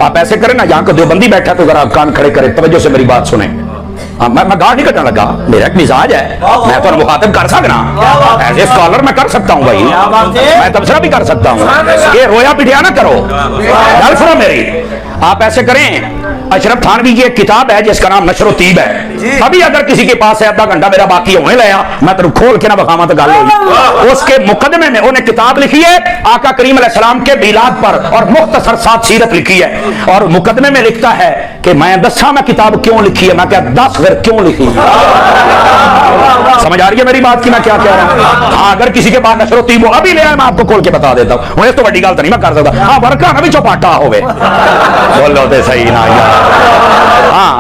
आप ऐसे करें ना, यहाँ को देवबंदी बैठा तो जरा कान खड़े करे, तवज्जो से मेरी बात सुने। मैं गाड़ नहीं कटने लगा, मेरा एक मिजाज है, मैं तो मुखातिब कर सकना, एज ए स्कॉलर मैं कर सकता हूँ भाई, मैं तबसरा भी कर सकता हूँ। ये रोया पिटिया ना करो, गल सुनो मेरी। आप ऐसे करें, अशरफ थानवी की एक किताब है जिसका नाम नशर तीब है, अभी अगर किसी के पास है आधा घंटा मेरा बाकी होने लगा, मैं तेरे खोल के ना बखावा तो गल होगी। उसके मुकदमे में उन्हें किताब लिखी है आका करीम अलैहिस्सलाम के मिलाद पर, और मुख्तसर साथ सीरत लिखी है, और मुकदमे में लिखता है कि मैं दसा मैं किताब क्यों लिखी है, मैं क्या 10 फिर क्यों लिखी है। समझ आ रही है मेरी बात की मैं क्या कह रहा हूं? हाँ, अगर किसी के पास नशर तीब हो अभी ले आए, मैं आपको खोल के बता देता हूं, इस तो बड़ी गल तो नहीं मैं कर सकता। हाँ, वर्का ना भी चौपाटा होवे, बोलो तो सही ना यार। हाँ,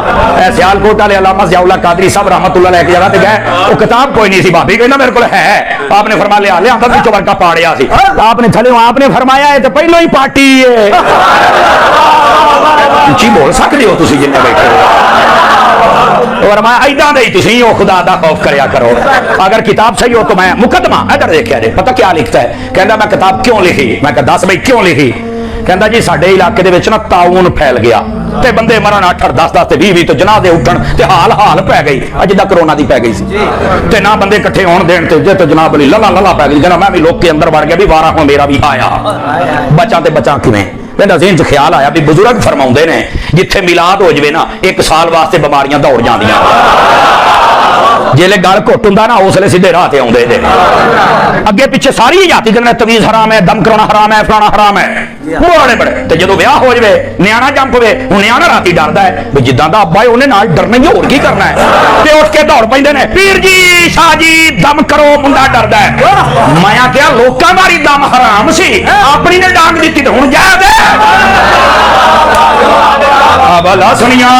सियालकोट वाले अल्लामा ज़ियाउल्लाह कादरी साहब रहमतुल्लाह अलैह की जगह ते गए, वो किताब कोई नहीं सी, भाभी कहना मेरे को है, आपने फरमा लिया ले आंदा विचों वर्का पाड़िया सी, आपने थले आपने फरमाया है तो पहले ही पार्टी है। उची बोल सकते हो तुसी जिन्ने बैठे हो, और मैं ऐदा दे तुसी हो, खुदा दा खौफ करया करो। अगर किताब सही हो तो मैं मुकदमा इधर देखिया जे, पता क्या लिखता है, कहता मैं किताब क्यों लिखी, मैं कहा 10 भाई क्यों लिखी, कहता जी साडे इलाके दे विच ना ताउन फैल गया ते बंदे मरन 8-8 10-10 ते 20-20 तो जनाजे उठन ते हाल पै गई, अज दा कोरोना दी पै गई सी ते ना बंदे इकट्ठे होण देण ते जे तो जनाब अली लला पै गई, जना मैं भी लोग के अंदर वड़ गया भी वारा हुण मेरा भी आया, बचा ते बचा किवें। मेरा ज़हन च ख्याल आया भी बुजुर्ग फरमाउंदे ने जिथे मिलाद हो जाए ना 1 साल वास्ते बीमारियां दौड़ जांदियां, जेले गल घुट हुंदा ना उसले सीधे राह ते आउंदे ने, अगे पिछे सारी जाति कहंदे तवीज़ हराम है, दम कराना हराम है, फलाना हराम है, बड़े बड़े ते जदों ब्याह हो जाए न्याणा जंप पवे, हुण न्याणा राती डरदा है भी जिद्दां दा अब्बा है उहने नाल डरना ही, होर की करना है, ते उठ के दौड़ पैंदे ने पीर जी शाह जी दम करो, मुंडा डरदा है। मैं क्या लोकां मारी दम हराम सी, अपनी ने डांग दित्ती ते हुण जायज़ है। भला सुनिया,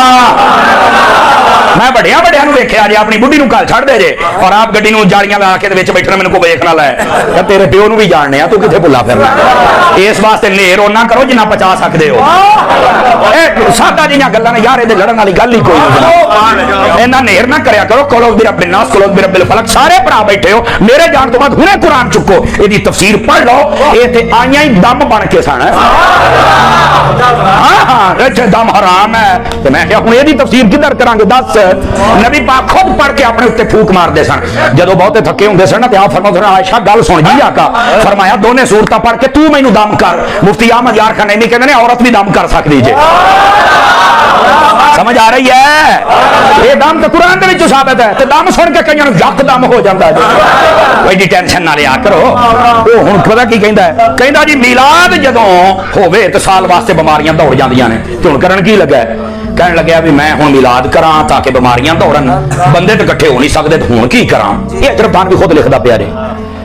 मैं बड़िया बड़िया वेख्या जे अपनी बुढ़ी घर छड़ दे जे, और आप गड्डी जालियां ला के बैठना मैंने को वेखना लै, तेरे प्यो भी जानने तू किथे भुला फिरना, इस वास्ते नेर ओना करो जिन्ना पचा सकते हो। सादा जिहियां गल्लां ने यार, लड़न वाली गल ही कोई नहीं, इन्ना नेर ना करया करो। कुल भी रब्बिन नास कुल भी रब्बिल फलक, सारे भरा बैठे हो, मेरे जान तो बाद हुणे कुरान चुको, इसकी तफसीर पढ़ लो, ये ते आईयां ही दम बन के सन। हाँ, दम हराम है, तो मैं क्या हुण इसदी तफसीर किधर करांगे दस। नबी पाक खुद पढ़ के अपने उत्ते फूक मारते सन, जदों बहुते थके होंदे सन ते आप फरमाते आयशा गल सुन जी आका, फरमाया दोने सूरतां पढ़ के तू मैनू दम कर। मुफ्ती अहमद यार खान नहीं कहते औरत भी दम कर सकती जे, समझ आ रही है? ये दम तो कुरान दे विच साबित है, ते दम सुन के कईयां नूं यकदम हो जांदा है। कोई दी टेंशन ना लिया करो। वो हुण पता की कहंदा है, कहंदा जी मिलाद जदों होवे ते साल वास्ते बीमारियां दौड़ जांदियां ने, ते हुण करन की लगा है, कहन लग्या भी मैं हुण मिलाद करां ताकि बीमारियां दौड़न, बंदे तो इकट्ठे हो नहीं सकते, हुण की करां। ये अशरफ थानवी खुद लिखदा पिया जे,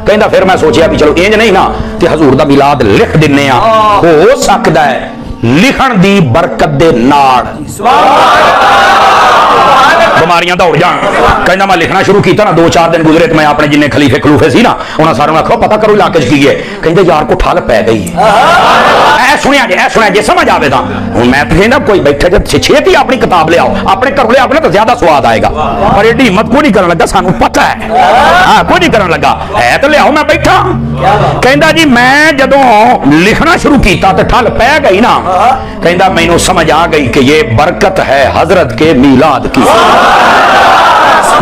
कहंदा फिर मैं सोचिया भी चलो इंज नहीं ना ते हजूर दा मिलाद लिख दिन्ने आ, हो सकदा है लिखण दी बरकत दे नाल बीमारियां दौड़ जान। कहना मैं लिखना शुरू किया ना, 2-4 दिन गुजरे तो मैं अपने जिन्ने खलीफे खलूफे सी ना उन्होंने सारों आखो पता करो इलाके च की है, कहते यार को ठल पै गई है, सुनिया जे समझ आवे तां। हुण मैं तो कहना कोई बैठे जब छेती अपनी किताब ले आओ, अपने घर ले आओ तो ज्यादा स्वाद आएगा, पर एडी हिम्मत कोई नहीं करन लगा, सानू पता है। हाँ, कोई नहीं करन लगा है तो ले आओ, मैं बैठा। कहंदा जी मैं जदों लिखना शुरू किया तो ठल पै गई ना, कहंदा मैनू समझ आ गई कि ये बरकत है हजरत के मिलाद की।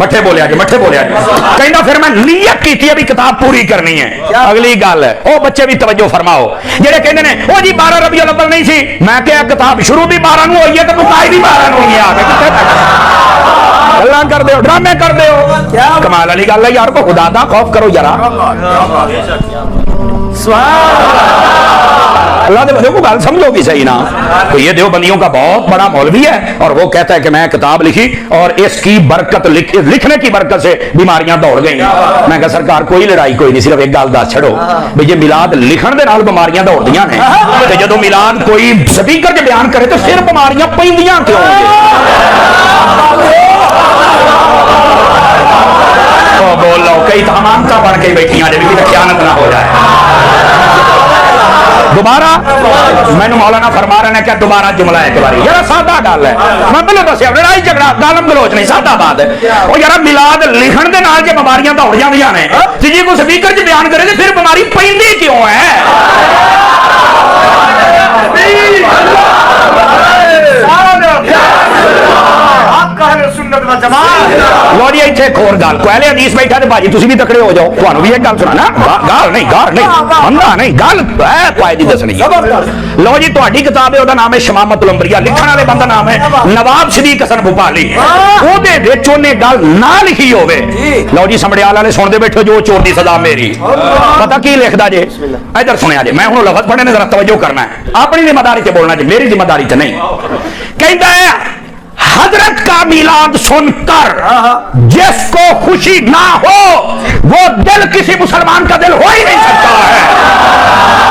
मठे बोलिया जी, मठे बोलिया जी। कहना फिर मैं नीयत की थी अभी किताब पूरी करनी है। अगली गल ओ बच्चे भी तवज्जो फरमाओ, जेडे कहंदे ने ओ जी 12 रबीउल अव्वल नहीं सी, मैं क्या किताब शुरू भी 12 नूं होई है ते मुकाई भी 12 नूं होई है, आके किथे गल्लां कर दे हो, ड्रामे कर दे हो, कमाल वाली गल है यार, को खुदा दा खौफ करो जरा। अल्लाह दे बंदों को गल समझो भी सही ना। तो ये देवबंदियों का बहुत बड़ा मौलवी है और वो कहता है कि मैं किताब लिखी और इसकी बरकत लिखने की बरकत से बीमारियां दौड़ गई। मैं कहा सरकार कोई लड़ाई कोई नहीं, सिर्फ एक गल दस छड़ो भी जे मिलाद लिखण दे नाल बीमारियां दौड़दियां ने ते जदों मिलाद कोई स्पीकर च बयान करे तो फिर बीमारियां पैंदियां क्यों? बोलो कई तमामता बन के बैठियां जे भी खयानत ना हो जाए। दोबारा मैंने मौलाना फरमा रहे हैं क्या दोबारा जुमला एक बार यार सादा गल है, मैं पहले दसिया लड़ाई झगड़ा गालम गलोच नहीं, सादा बात है। और यार मिलाद लिखण दे नाल जे बीमारियां दौड़ जांदियां ने ते जे कोई स्पीकर च बयान करे ते फिर बीमारी पैंदी क्यों है? ਇੱਥੇ ਇੱਕ ਹੋਰ ਗੱਲ ਕੋਇਲੇ ਹਦੀਸ ਬੈਠਾ ਤੇ ਭਾਜੀ ਤੁਸੀਂ ਵੀ ਤਕੜੇ ਹੋ ਜਾਓ ਤੁਹਾਨੂੰ ਵੀ ਇੱਕ ਗੱਲ ਸੁਣਾ ਨਾ ਗਾਲ ਨਹੀਂ ਬੰਦਾ ਨਹੀਂ ਗੱਲ ਪਾਏ ਦੀ ਦੱਸਣੀ ਲਓ ਜੀ ਤੁਹਾਡੀ ਕਿਤਾਬ ਹੈ ਉਹਦਾ ਨਾਮ ਹੈ ਸ਼ਮਾਮਤ ਉਲੰਬਰੀਆ ਲਿਖਣ ਵਾਲੇ ਬੰਦਾ ਨਾਮ ਹੈ ਨਵਾਬ ਸਦੀਕ ਹਸਨ ਭੋਪਾਲੀ ਉਹਦੇ ਵਿੱਚ ਉਹਨੇ ਗੱਲ ਨਾ ਲਿਖੀ ਹੋਵੇ ਲਓ ਜੀ ਸਮੜਿਆਲ ਵਾਲੇ ਸੁਣਦੇ ਬੈਠੋ ਜੋ ਚੋਰ ਦੀ ਸਜ਼ਾ ਮੇਰੀ ਪਤਾ ਕੀ ਲਿਖਦਾ ਜੇ ਇਧਰ ਸੁਣਿਆ ਜੇ ਮੈਂ ਹੁਣ ਲਫ਼ਜ਼ ਪੜ੍ਹਨੇ ਨੇ ਜ਼ਰਾ ਤਵੱਜੋ ਕਰਨਾ ਹੈ ਆਪਣੀ ਜ਼ਿੰਮੇਵਾਰੀ ਤੇ बोलना चाहिए मेरी जिम्मेदारी से नहीं कहता है हजरत का मिलाद सुनकर जिसको खुशी ना हो वो दिल किसी मुसलमान का दिल हो ही नहीं सकता है